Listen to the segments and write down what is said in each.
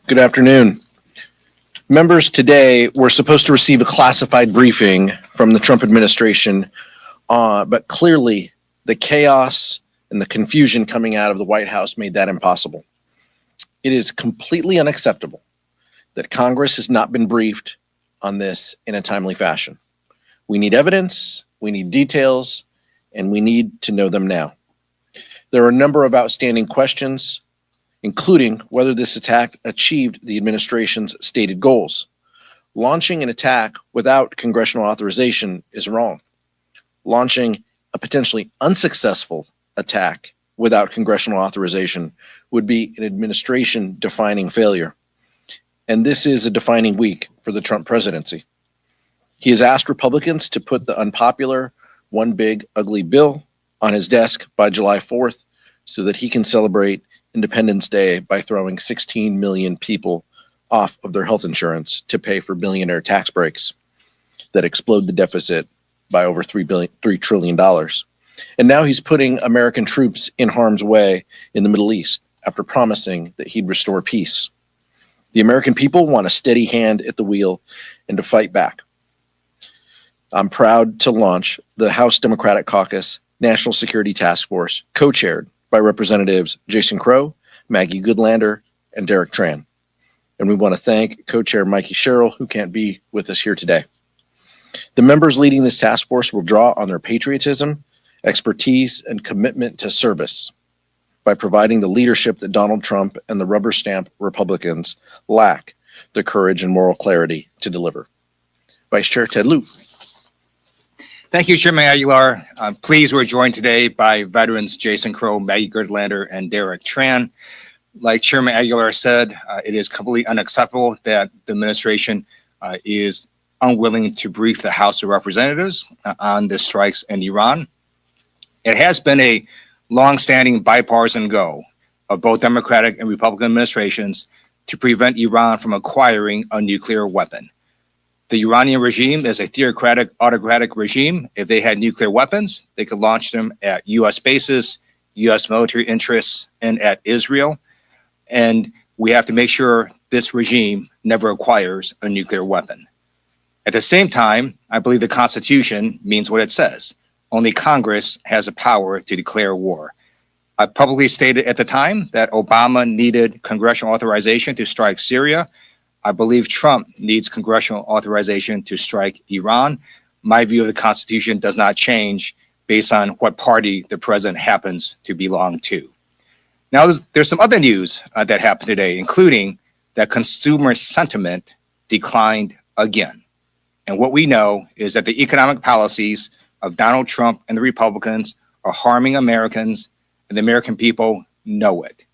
Good afternoon. Members, today we're supposed to receive a classified briefing from the Trump administration, but clearly the chaos and the confusion coming out of the White House made that impossible. It is completely unacceptable that Congress has not been briefed on this in a timely fashion. We need evidence, we need details, and we need to know them now. There are a number of outstanding questions, including whether this attack achieved the administration's stated goals. Launching an attack without congressional authorization is wrong. Launching a potentially unsuccessful attack without congressional authorization would be an administration-defining failure. And this is a defining week for the Trump presidency. He has asked Republicans to put the unpopular One Big Ugly Bill on his desk by July 4th so that he can celebrate Independence Day by throwing 16 million people off of their health insurance to pay for billionaire tax breaks that explode the deficit by over $3 trillion. And now he's putting American troops in harm's way in the Middle East after promising that he'd restore peace. The American people want a steady hand at the wheel and to fight back. I'm proud to launch the House Democratic Caucus National Security Task Force, co-chaired by Representatives Jason Crow, Maggie Goodlander, and Derek Tran. And we want to thank co-chair Mikey Sherrill, who can't be with us here today. The members leading this task force will draw on their patriotism, expertise, and commitment to service by providing the leadership that Donald Trump and the rubber stamp Republicans lack the courage and moral clarity to deliver. Vice Chair Ted Lieu. Thank you, Chairman Aguilar. I'm pleased we're joined today by veterans Jason Crow, Maggie Goodlander, and Derek Tran. Like Chairman Aguilar said, it is completely unacceptable that the administration is unwilling to brief the House of Representatives on the strikes in Iran. It has been a long-standing bipartisan goal of both Democratic and Republican administrations to prevent Iran from acquiring a nuclear weapon. The Iranian regime is a theocratic, autocratic regime. If they had nuclear weapons, they could launch them at U.S. bases, U.S. military interests, and at Israel. And we have to make sure this regime never acquires a nuclear weapon. At the same time, I believe the Constitution means what it says. Only Congress has the power to declare war. I publicly stated at the time that Obama needed congressional authorization to strike Syria. I believe Trump needs congressional authorization to strike Iran. My view of the Constitution does not change based on what party the president happens to belong to. Now, there's some other news that happened today, including that consumer sentiment declined again. And what we know is that the economic policies of Donald Trump and the Republicans are harming Americans, and the American people know it.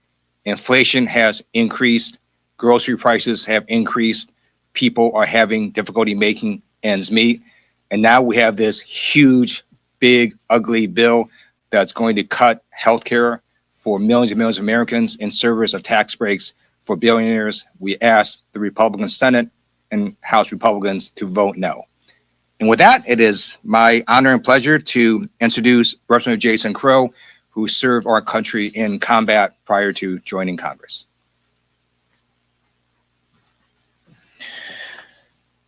Inflation has increased. Grocery prices have increased. People are having difficulty making ends meet. And now we have this huge, big, ugly bill that's going to cut healthcare for millions and millions of Americans in service of tax breaks for billionaires. We asked the Republican Senate and House Republicans to vote no. And with that, it is my honor and pleasure to introduce Representative Jason Crow, who served our country in combat prior to joining Congress.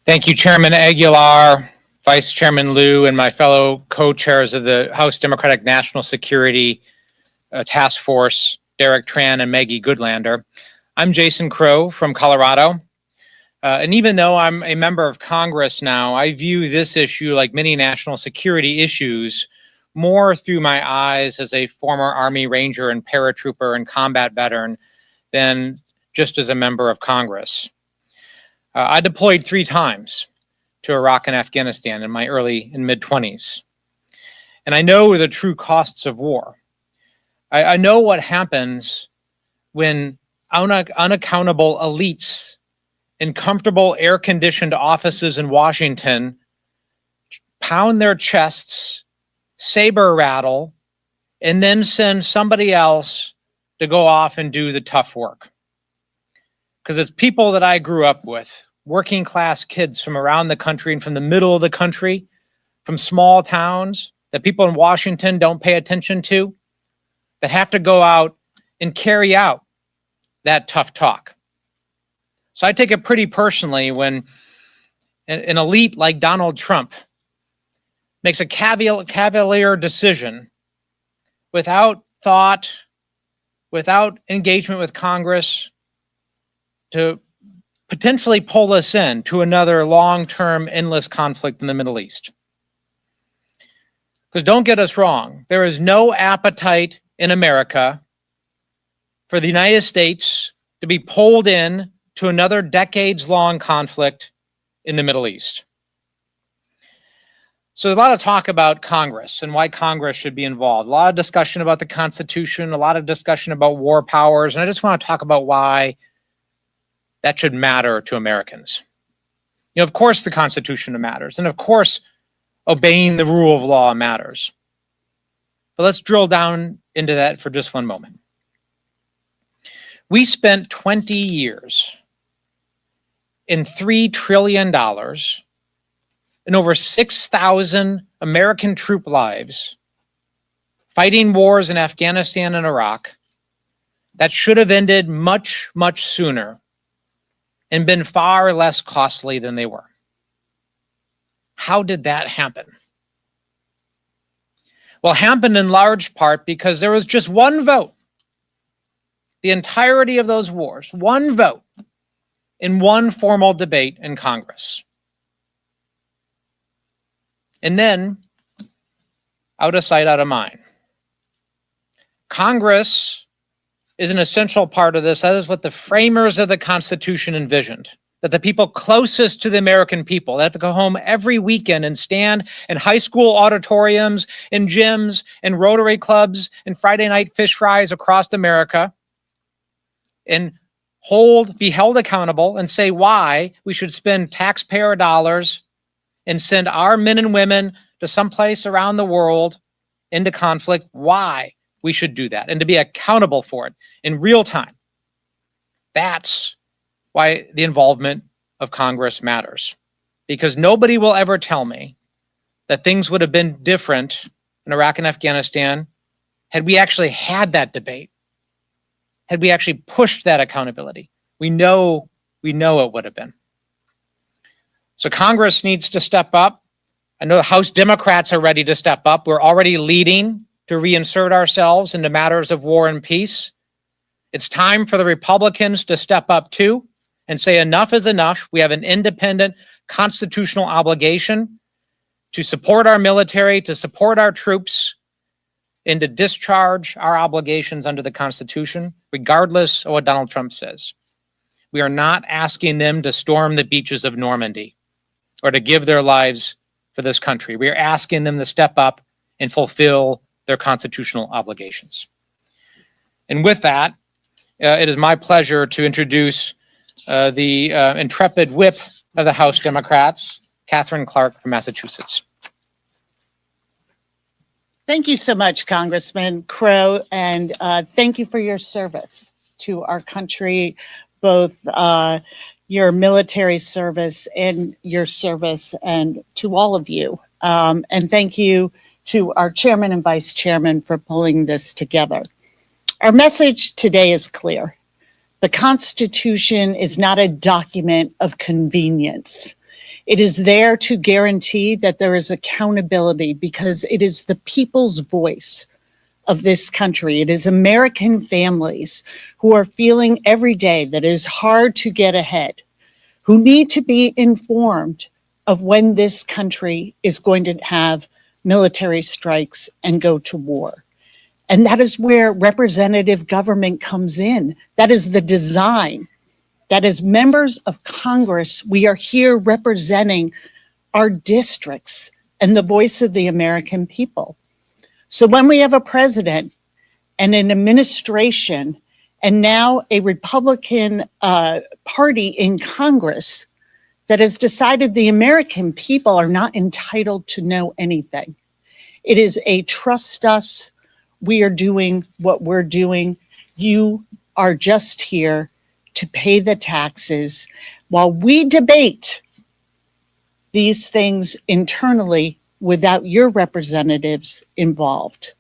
Thank you, Chairman Aguilar, Vice Chairman Lieu, and my fellow co-chairs of the House Democratic National Security Task Force, Derek Tran and Maggie Goodlander. I'm Jason Crow from Colorado. And even though I'm a member of Congress now, I view this issue, like many national security issues, more through my eyes as a former Army Ranger and paratrooper and combat veteran than just as a member of Congress. I deployed 3 times to Iraq and Afghanistan in my early and mid-20s. And I know the true costs of war. I know what happens when unaccountable elites in comfortable air-conditioned offices in Washington pound their chests, saber rattle, and then send somebody else to go off and do the tough work. Because it's people that I grew up with, working class kids from around the country and from the middle of the country, from small towns that people in Washington don't pay attention to, that have to go out and carry out that tough talk. So I take it pretty personally when an elite like Donald Trump makes a cavalier decision without thought, without engagement with Congress, to potentially pull us in to another long-term endless conflict in the Middle East. Because don't get us wrong, there is no appetite in America for the United States to be pulled in to another decades-long conflict in the Middle East. So there's a lot of talk about Congress and why Congress should be involved. A lot of discussion about the Constitution, a lot of discussion about war powers, and I just want to talk about why that should matter to Americans. You know, of course the Constitution matters, and of course obeying the rule of law matters. But let's drill down into that for just one moment. We spent 20 years in $3 trillion and over 6,000 American troop lives fighting wars in Afghanistan and Iraq that should have ended much, much sooner and been far less costly than they were. How did that happen? Well, it happened in large part because there was just one vote. The entirety of those wars, one vote in one formal debate in Congress. And then, out of sight, out of mind. Congress is an essential part of this. That is what the framers of the Constitution envisioned. That the people closest to the American people, they have to go home every weekend and stand in high school auditoriums, in gyms, in Rotary clubs, and Friday night fish fries across America, and be held accountable and say why we should spend taxpayer dollars and send our men and women to someplace around the world into conflict, why we should do that, and to be accountable for it in real time. That's why the involvement of Congress matters. Because nobody will ever tell me that things would have been different in Iraq and Afghanistan had we actually had that debate, had we actually pushed that accountability. We know it would have been. So Congress needs to step up. I know the House Democrats are ready to step up. We're already leading to reinsert ourselves into matters of war and peace. It's time for the Republicans to step up too and say enough is enough. We have an independent constitutional obligation to support our military, to support our troops, and to discharge our obligations under the Constitution, regardless of what Donald Trump says. We are not asking them to storm the beaches of Normandy or to give their lives for this country. We are asking them to step up and fulfill their constitutional obligations. And with that, it is my pleasure to introduce the intrepid whip of the House Democrats, Catherine Clark from Massachusetts. Thank you so much, Congressman Crow, and thank you for your service to our country, both your military service and your service, and to all of you. And thank you to our chairman and vice chairman for pulling this together. Our message today is clear. The Constitution is not a document of convenience. It is there to guarantee that there is accountability because it is the people's voice of this country. It is American families who are feeling every day that it is hard to get ahead, who need to be informed of when this country is going to have military strikes and go to war. And that is where representative government comes in. That is the design. That as members of Congress, we are here representing our districts and the voice of the American people. So when we have a president and an administration and now a Republican party in Congress that has decided the American people are not entitled to know anything. It is a trust us, we are doing what we're doing. You are just here to pay the taxes while we debate these things internally without your representatives involved.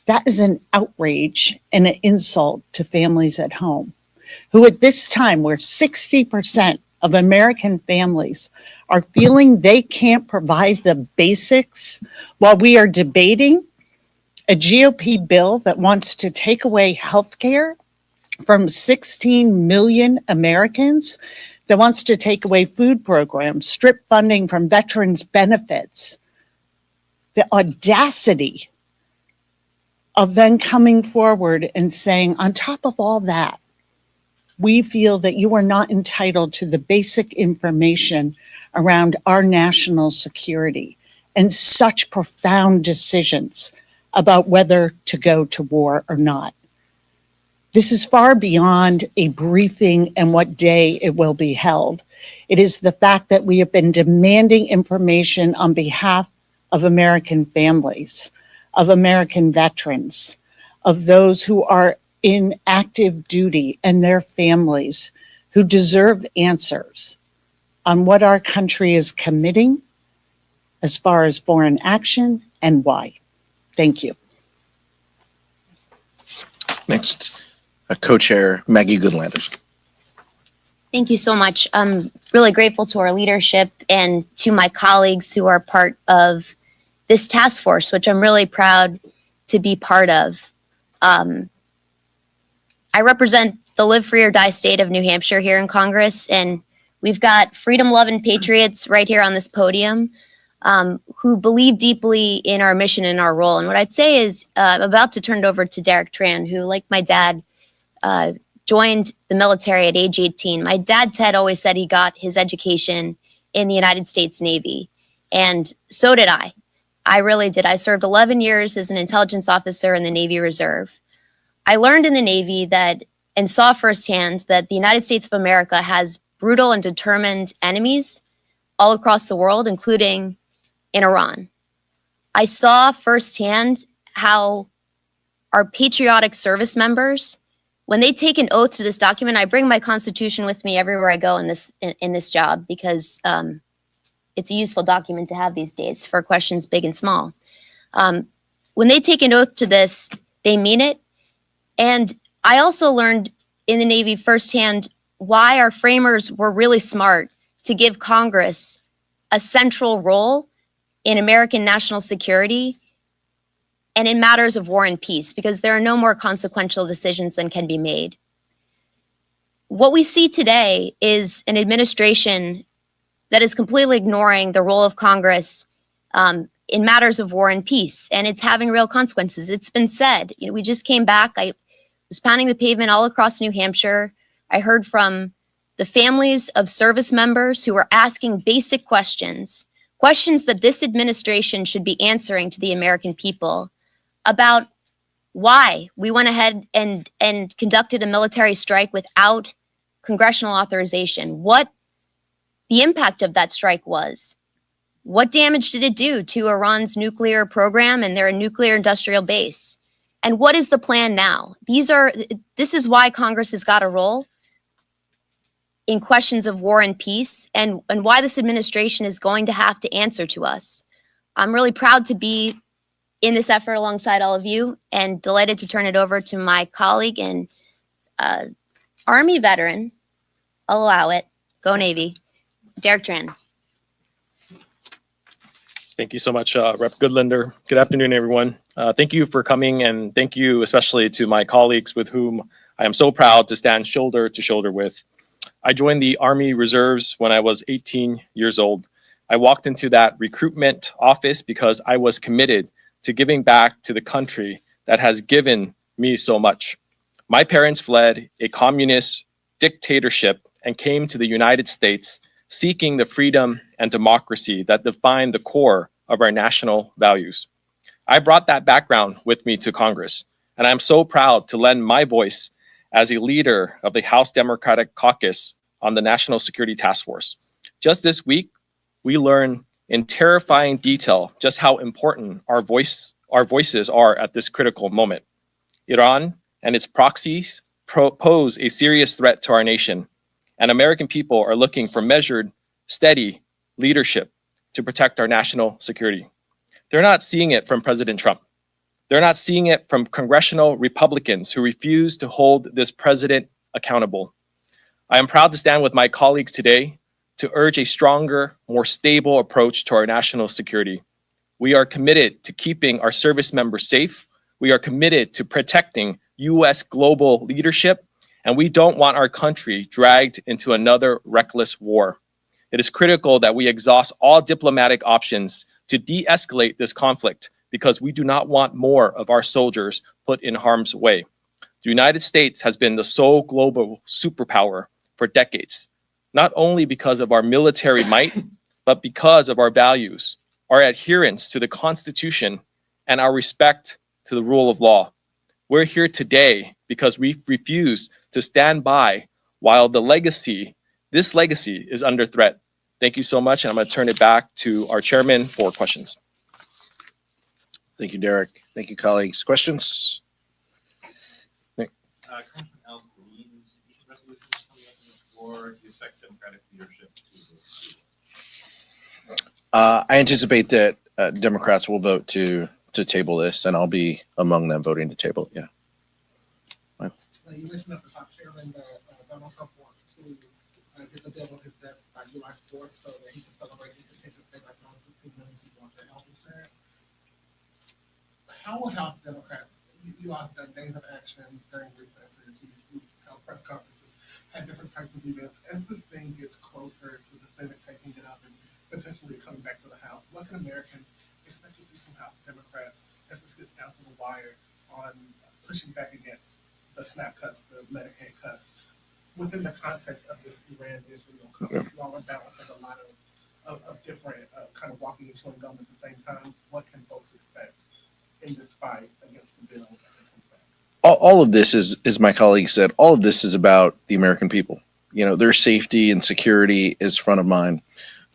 That is an outrage and an insult to families at home. who at this time, where 60% of American families are feeling they can't provide the basics, while we are debating a GOP bill that wants to take away health care from 16 million Americans, that wants to take away food programs, strip funding from veterans benefits. The audacity of then coming forward and saying, on top of all that, we feel that you are not entitled to the basic information around our national security and such profound decisions about whether to go to war or not. This is far beyond a briefing and what day it will be held. It is the fact that we have been demanding information on behalf of American families, of American veterans, of those who are in active duty and their families who deserve answers on what our country is committing as far as foreign action and why. Thank you. Next, co-chair Maggie Goodlander. Thank you so much. I'm really grateful to our leadership and to my colleagues who are part of this task force, which I'm really proud to be part of. I represent the live free or die state of New Hampshire here in Congress, and we've got freedom-loving patriots right here on this podium who believe deeply in our mission and our role. And what I'd say is I'm about to turn it over to Derek Tran, who, like my dad, joined the military at age 18. My dad, Ted, always said he got his education in the United States Navy, and so did I. I really did. I served 11 years as an intelligence officer in the Navy Reserve. I learned in the Navy that and saw firsthand that the United States of America has brutal and determined enemies all across the world, including in Iran. I saw firsthand how our patriotic service members, when they take an oath to this document, I bring my Constitution with me everywhere I go in this job because it's a useful document to have these days for questions big and small. When they take an oath to this, they mean it. And I also learned in the Navy firsthand why our framers were really smart to give Congress a central role in American national security and in matters of war and peace, because there are no more consequential decisions than can be made. What we see today is an administration that is completely ignoring the role of Congress in matters of war and peace, and it's having real consequences. It's been said, we just came back. I was pounding the pavement all across New Hampshire. I heard from the families of service members who are asking basic questions that this administration should be answering to the American people about why we went ahead and conducted a military strike without congressional authorization, what the impact of that strike was, what damage did it do to Iran's nuclear program and their nuclear industrial base, and what is the plan now? This is why Congress has got a role in questions of war and peace, and why this administration is going to have to answer to us. I'm really proud to be in this effort alongside all of you, and delighted to turn it over to my colleague and Army veteran, I'll allow it, go Navy, Derek Tran. Thank you so much, Rep. Goodlander. Good afternoon, everyone. Thank you for coming, and thank you especially to my colleagues with whom I am so proud to stand shoulder to shoulder with. I joined the Army Reserves when I was 18 years old. I walked into that recruitment office because I was committed to giving back to the country that has given me so much. My parents fled a communist dictatorship and came to the United States seeking the freedom and democracy that define the core of our national values. I brought that background with me to Congress, and I'm so proud to lend my voice as a leader of the House Democratic Caucus on the National Security Task Force. Just this week, we learned in terrifying detail just how important our voices are at this critical moment. Iran and its proxies pose a serious threat to our nation, and American people are looking for measured, steady leadership to protect our national security. They're not seeing it from President Trump. They're not seeing it from congressional Republicans who refuse to hold this president accountable. I am proud to stand with my colleagues today to urge a stronger, more stable approach to our national security. We are committed to keeping our service members safe. We are committed to protecting U.S. global leadership, and we don't want our country dragged into another reckless war. It is critical that we exhaust all diplomatic options to de-escalate this conflict because we do not want more of our soldiers put in harm's way. The United States has been the sole global superpower for decades, not only because of our military might, but because of our values, our adherence to the Constitution, and our respect to the rule of law. We're here today because we refuse to stand by while this legacy is under threat. Thank you so much, and I'm going to turn it back to our chairman for questions. Thank you, Derek. Thank you, colleagues. Questions? Congressman Al Green's resolution coming up on the floor. Do you expect Democratic leadership to I anticipate that Democrats will vote to table this, and I'll be among them voting to table it. Yeah. You mentioned at the top, Chairman, that Donald Trump wants to get the bill on his desk by July 4th so that he can celebrate his intention to pay back on 15 million people on their health insurance. How will House Democrats, you all have done days of action during recesses, you've held press conferences, had different types of events. As this thing gets closer to the Senate taking it up and potentially coming back to the House, what can Americans expect to see from House Democrats as this gets down to the wire on pushing back against the SNAP cuts, the Medicaid cuts, within the context of this Iran-Israel conflict? You all are balancing a lot of different kind of walking and chewing gum at the same time. What can folks expect in this fight against the bill as it comes back? All of this is, as my colleague said, all of this is about the American people. You know, their safety and security is front of mind,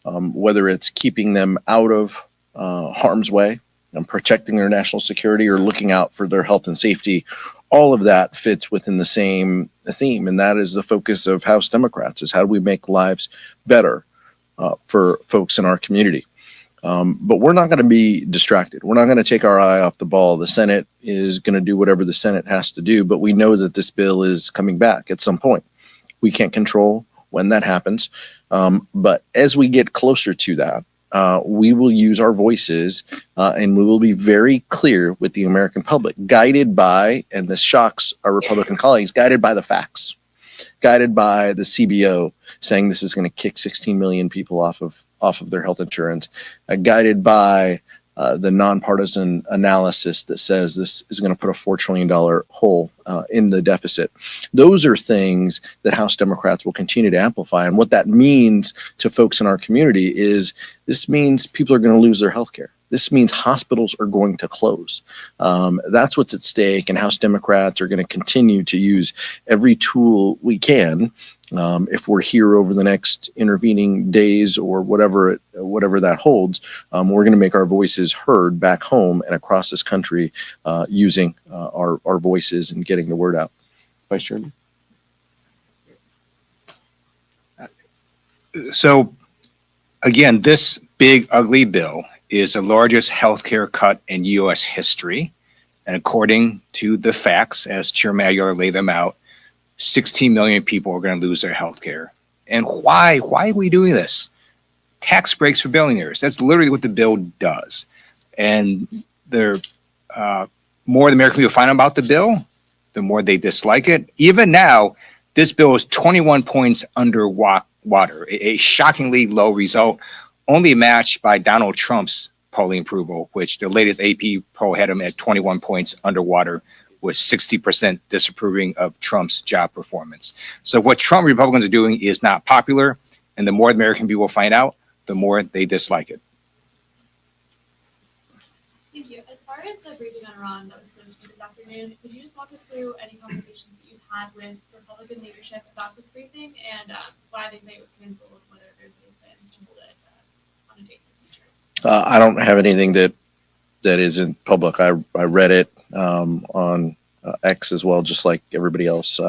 whether it's keeping them out of harm's way and protecting their national security or looking out for their health and safety. All of that fits within the same theme, and that is the focus of House Democrats, is how do we make lives better for folks in our community. But we're not going to be distracted. We're not going to take our eye off the ball. The Senate is going to do whatever the Senate has to do, but we know that this bill is coming back at some point. We can't control when that happens, but as we get closer to that, we will use our voices and we will be very clear with the American public, guided by, and this shocks our Republican colleagues, guided by the facts, guided by the CBO saying this is going to kick 16 million people off of their health insurance, guided by the nonpartisan analysis that says this is going to put a $4 trillion hole in the deficit. Those are things that House Democrats will continue to amplify. And what that means to folks in our community is this means people are going to lose their health care. This means hospitals are going to close. That's what's at stake. And House Democrats are going to continue to use every tool we can. If we're here over the next intervening days or whatever that holds, we're going to make our voices heard back home and across this country using our voices and getting the word out. Vice Chair Lieu? So, again, this big, ugly bill is the largest healthcare cut in U.S. history. And according to the facts, as Chairman Aguilar laid them out, 16 million people are going to lose their health care. And why? Why are we doing this? Tax breaks for billionaires. That's literally what the bill does. And the more the American people find out about the bill, the more they dislike it. Even now, this bill is 21 points under water, a shockingly low result, only matched by Donald Trump's polling approval, which the latest AP poll had him at 21 points underwater, with 60% disapproving of Trump's job performance. So what Trump Republicans are doing is not popular, and the more American people find out, the more they dislike it. Thank you. As far as the briefing on Iran that was supposed to be this afternoon, could you just walk us through any conversations that you've had with Republican leadership about this briefing and why they say it was canceled, whether there's any plans to hold it on a date in the future? I don't have anything that isn't public. I read it on X as well, just like everybody else.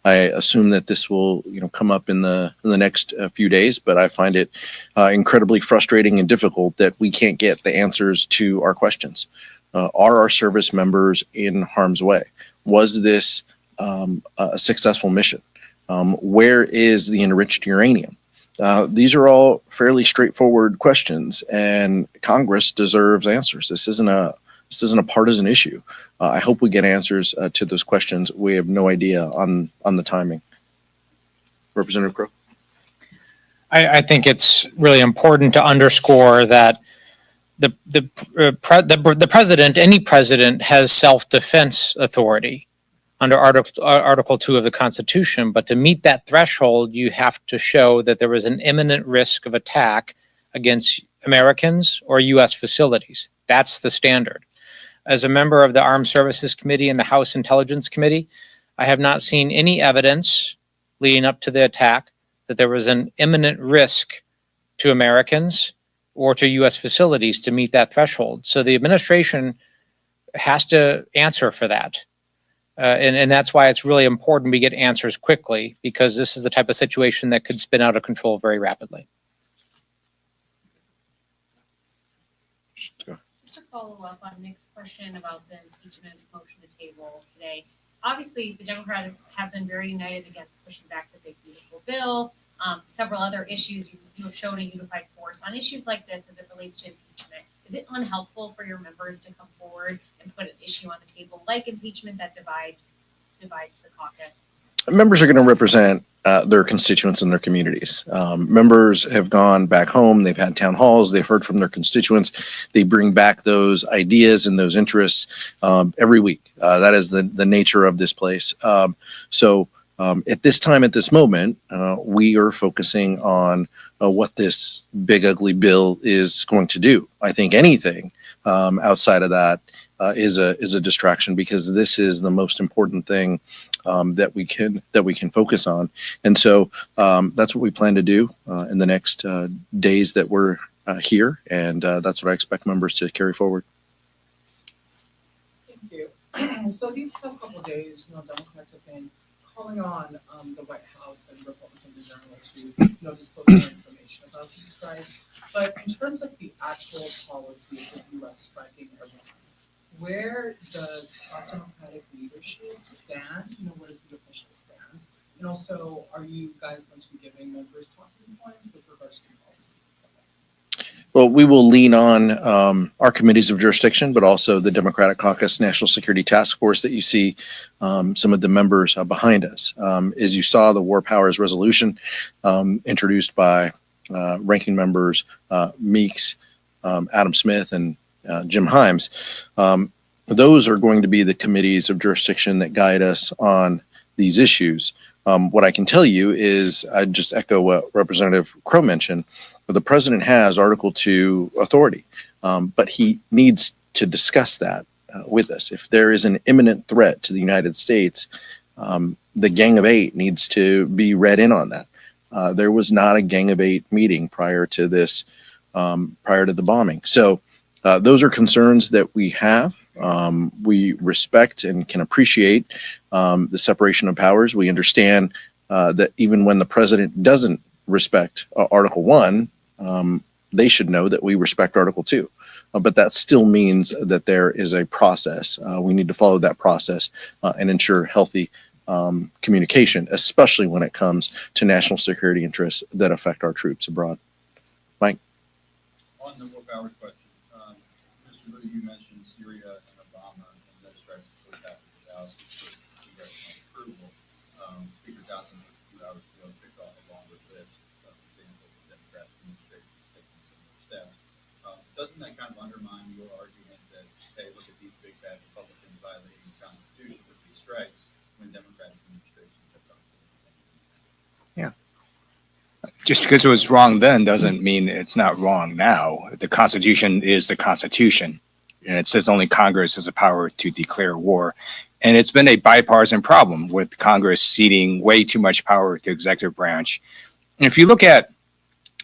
I assume that this will, come up in the next few days, but I find it incredibly frustrating and difficult that we can't get the answers to our questions. Are our service members in harm's way? Was this a successful mission? Where is the enriched uranium? These are all fairly straightforward questions, and Congress deserves answers. This isn't a partisan issue. I hope we get answers to those questions. We have no idea on the timing. Representative Crow. I think it's really important to underscore that the president, any president, has self-defense authority under Article 2 of the Constitution. But to meet that threshold, you have to show that there is an imminent risk of attack against Americans or U.S. facilities. That's the standard. As a member of the Armed Services Committee and the House Intelligence Committee, I have not seen any evidence leading up to the attack that there was an imminent risk to Americans or to U.S. facilities to meet that threshold. So the administration has to answer for that. And that's why it's really important we get answers quickly, because this is the type of situation that could spin out of control very rapidly. Just to follow up on Nick's question about the impeachment motion to table today. Obviously, the Democrats have been very united against pushing back the big beautiful bill. Several other issues you have shown a unified force on issues like this as it relates to impeachment. Is it unhelpful for your members to come forward and put an issue on the table like impeachment that divides the caucus? Members are going to represent their constituents and their communities. Members have gone back home. They've had town halls. They've heard from their constituents. They bring back those ideas and those interests every week. That is the nature of this place. So at this time, at this moment, we are focusing on what this big ugly bill is going to do. I think anything outside of that is a distraction, because this is the most important thing that we can focus on. And so that's what we plan to do in the next days that we're here, and that's what I expect members to carry forward. Thank you. So these past couple of days, Democrats have been calling on the White House and Republicans in general to disclose more information about these strikes. But in terms of the actual policy of the U.S. striking Iran, where does House Democratic leadership stand? What is the official stance? And also, are you guys going to be giving members talking points with regards to the policy? Well, we will lean on our committees of jurisdiction, but also the Democratic Caucus National Security Task Force that you see some of the members behind us. As you saw, the War Powers Resolution introduced by ranking members Meeks, Adam Smith, and Jim Himes. Those are going to be the committees of jurisdiction that guide us on these issues. What I can tell you is, I just echo what Representative Crow mentioned. The president has Article 2 authority, but he needs to discuss that with us. If there is an imminent threat to the United States, the Gang of Eight needs to be read in on that. There was not a Gang of Eight meeting prior to this, prior to the bombing. So those are concerns that we have. We respect and can appreciate the separation of powers. We understand that even when the president doesn't respect Article 1, they should know that we respect Article 2. But that still means that there is a process. We need to follow that process and ensure healthy communication, especially when it comes to national security interests that affect our troops abroad. Mike? On the War Powers question, Mr. Lieu, you mentioned Syria and Obama and those strikes without congressional approval. Speaker Johnson, a few hours ago, ticked off a long list of examples of Democratic administrations taking similar steps. Doesn't that kind of undermine your argument that, hey, look at these big bad Republicans violating the Constitution with these strikes when Democratic administrations have done something? Yeah. Just because it was wrong then doesn't mean it's not wrong now. The Constitution is the Constitution, and it says only Congress has the power to declare war. And it's been a bipartisan problem with Congress ceding way too much power to executive branch. And if you look at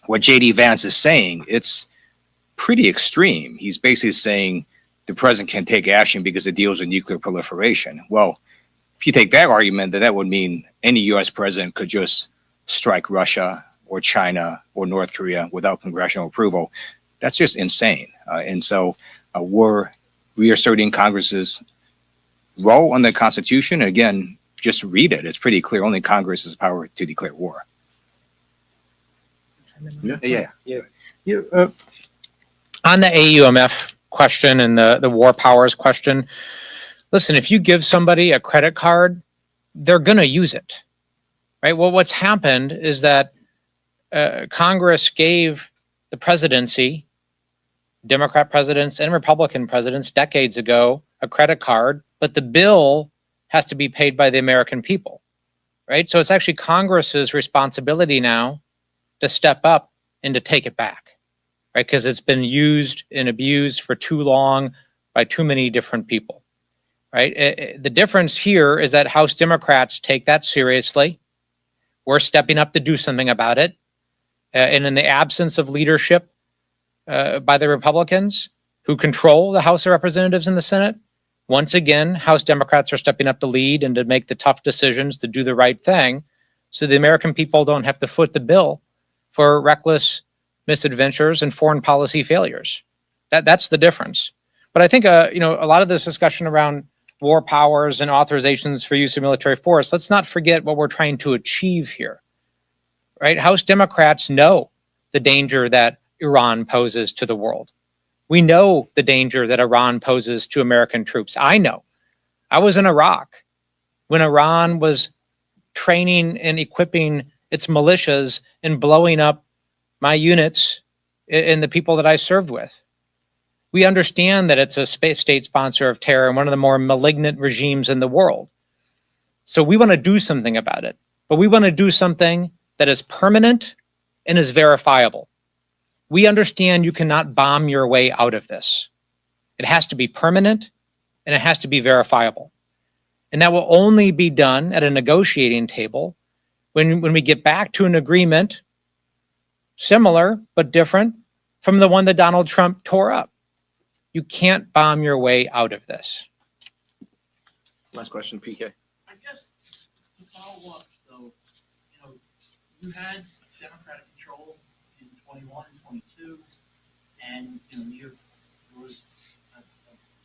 what J.D. Vance is saying, it's pretty extreme. He's basically saying the president can take action because it deals with nuclear proliferation. Well, if you take that argument, then that would mean any U.S. president could just strike Russia or China or North Korea without congressional approval. That's just insane. And so we're reasserting Congress's role on the Constitution. And again, just read it. It's pretty clear. Only Congress has the power to declare war. Yeah. On the AUMF question and the war powers question, listen, if you give somebody a credit card, they're going to use it, right? Well, what's happened is that Congress gave the presidency, Democrat presidents and Republican presidents decades ago, a credit card, but the bill has to be paid by the American people, right? So it's actually Congress's responsibility now to step up and to take it back, right? Because it's been used and abused for too long by too many different people, right? The difference here is that House Democrats take that seriously. We're stepping up to do something about it. And in the absence of leadership by the Republicans who control the House of Representatives and the Senate, once again, House Democrats are stepping up to lead and to make the tough decisions to do the right thing so the American people don't have to foot the bill for reckless misadventures and foreign policy failures. That's the difference. But I think, a lot of this discussion around war powers and authorizations for use of military force, let's not forget what we're trying to achieve here, right? House Democrats know the danger that Iran poses to the world. We know the danger that Iran poses to American troops. I know. I was in Iraq when Iran was training and equipping its militias and blowing up my units and the people that I served with. We understand that it's a state sponsor of terror and one of the more malignant regimes in the world. So we want to do something about it, but we want to do something that is permanent and is verifiable. We understand you cannot bomb your way out of this. It has to be permanent and it has to be verifiable. And that will only be done at a negotiating table when we get back to an agreement similar but different from the one that Donald Trump tore up. You can't bomb your way out of this. Last question, PK. I guess to follow up, though, you had Democratic control in 21 and 22, and there was a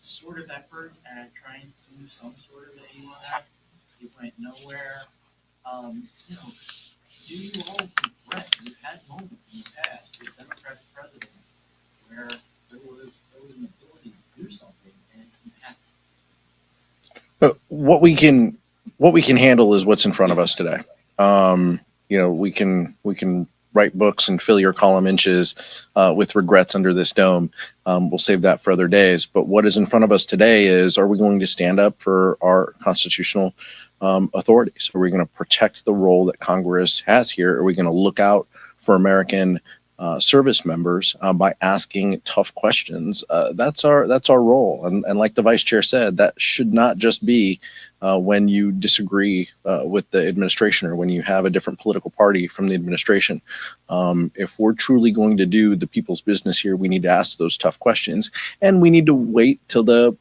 sort of effort at trying to do some sort of AUMF. It went nowhere. Do you all regret you've had moments in the past with Democratic presidents where there was an ability to do something and it didn't happen? But what we can handle is what's in front of us today. We can write books and fill your column inches with regrets under this dome. We'll save that for other days. But what is in front of us today is, are we going to stand up for our constitutional authorities? Are we going to protect the role that Congress has here? Are we going to look out for American service members by asking tough questions? That's our role. And like the vice chair said, that should not just be when you disagree with the administration or when you have a different political party from the administration. If we're truly going to do the people's business here, we need to ask those tough questions, and we need to wait till the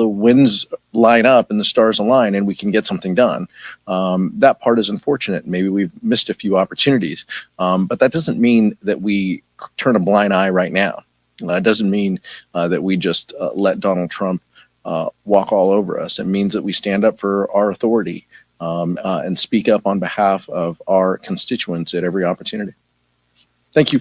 winds line up and the stars align and we can get something done. That part is unfortunate. Maybe we've missed a few opportunities, but that doesn't mean that we turn a blind eye right now. It doesn't mean that we just let Donald Trump walk all over us. It means that we stand up for our authority and speak up on behalf of our constituents at every opportunity. Thank you.